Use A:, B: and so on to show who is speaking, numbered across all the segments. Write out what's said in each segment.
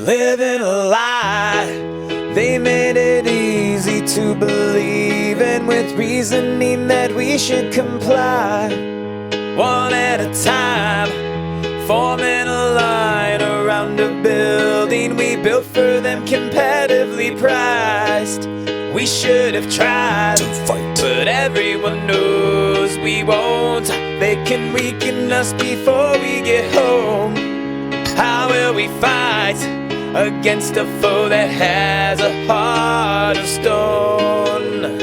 A: living a lie. They made it easy to believe, and with reasoning that we should comply. One at a time, forming a line around a building we built for them, competitively priced. We should have tried to fight, but everyone knows we won't. They can weaken us before we get home. How will we fight against a foe that has a heart of stone?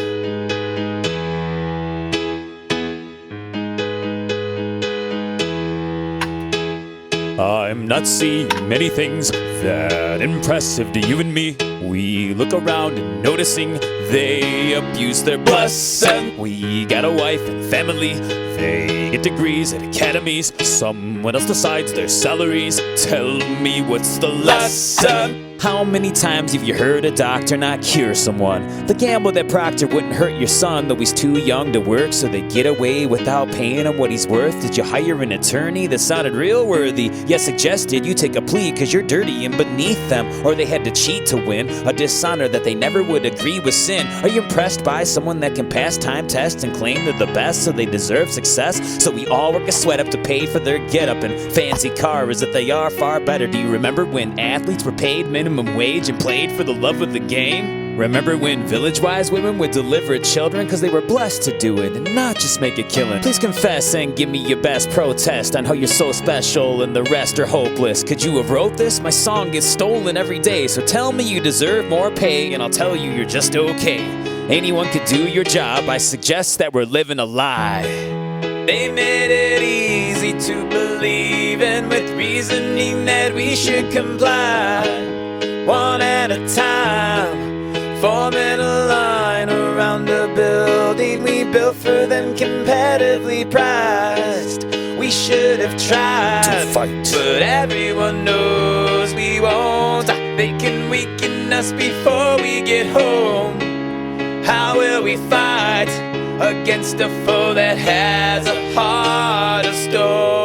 A: I'm not seeing many things that impressive to you and me. We look around and noticing they abuse their blessing. We got a wife and family, they get degrees at academies. Someone else decides their salaries. Tell me, what's the lesson? How many times have you heard a doctor not cure someone? The gamble that Proctor wouldn't hurt your son, though he's too young to work, so they get away without paying him what he's worth. Did you hire an attorney that sounded real worthy, yet suggested you take a plea cause you're dirty and beneath them? Or they had to cheat to win, a dishonor that they never would agree was sin? Are you impressed by someone that can pass time tests and claim they're the best so they deserve success? So we all work a sweat up to pay for their get up and fancy car as if they are far better. Do you remember when athletes were paid minimum wage and played for the love of the game? Remember when village-wise women would deliver children because they were blessed to do it and not just make a killing? Please confess and give me your best protest on how you're so special and the rest are hopeless. Could you have wrote this? My song gets stolen every day, so tell me you deserve more pay and I'll tell you you're just okay. Anyone could do your job, I suggest that we're living a lie. They made it easy to believe, and with reasoning that we should comply. One at a time, forming a line around a building we built for them, competitively priced. We should have tried to fight, but everyone knows we won't. They can weaken us before we get home. How will we fight against a foe that has a heart of stone?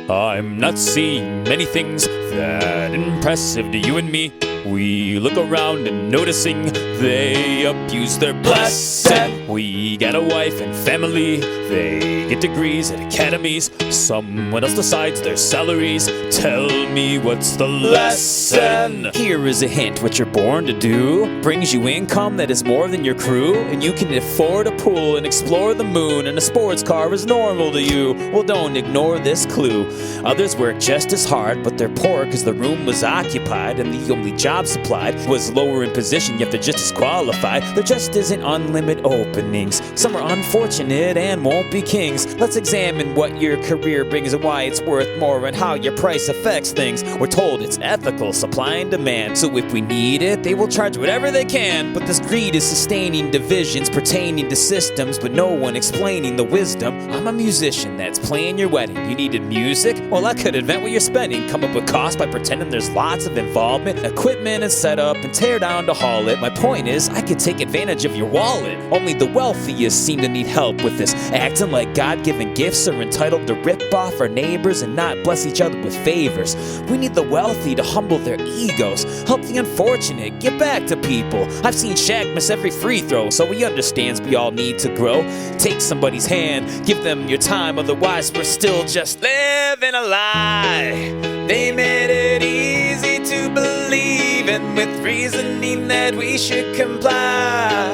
A: I'm not seeing many things that impressive to you and me. We look around and noticing they abuse their blessing. We got a wife and family, they get degrees at academies. Someone else decides their salaries. Tell me, what's the lesson? Here is a hint, what you're born to do brings you income that is more than your crew, and you can afford a pool and explore the moon, and a sports car is normal to you. Well, don't ignore this clue. Others work just as hard, but they're poor because the room was occupied and the only job supplied was lower in position, yet they're just as qualified. There just isn't unlimited openings. Some are unfortunate and won't be kings. Let's examine what your career brings and why it's worth more, and how your price affects things. We're told it's ethical, supply and demand, so if we need it, they will charge whatever they can. But this greed is sustaining divisions pertaining to systems, but no one explaining the wisdom. I'm a musician that's playing your wedding. You needed music? Well, I could invent what you're spending, come up with cost by pretending there's lots of involvement, equipment and setup, and tear down to haul it. My point is, I could take advantage of your wallet. Only the wealthiest seem to need help with this, acting like God-given gifts are entitled to rip off our neighbors and not bless each other with favors. We need the wealthy to humble their egos, help the unfortunate, give back to people. I've seen Shaq miss every free throw, so he understands we all need to grow. Take somebody's hand, give them your time, otherwise we're still just living a lie. They made it easy to believe, and with reasoning that we should comply.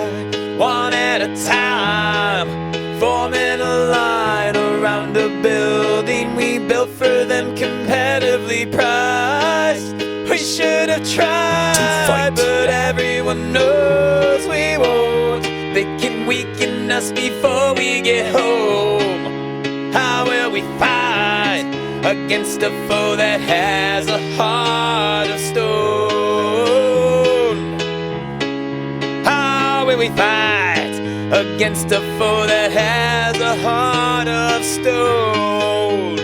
A: One at a time, forming a line around a building we built for them, competitively priced. We should have tried, but everyone knows we won't. They can weaken us before we get home. How will we fight against a foe that has a heart of stone? How will we fight against a foe that has a heart of stone?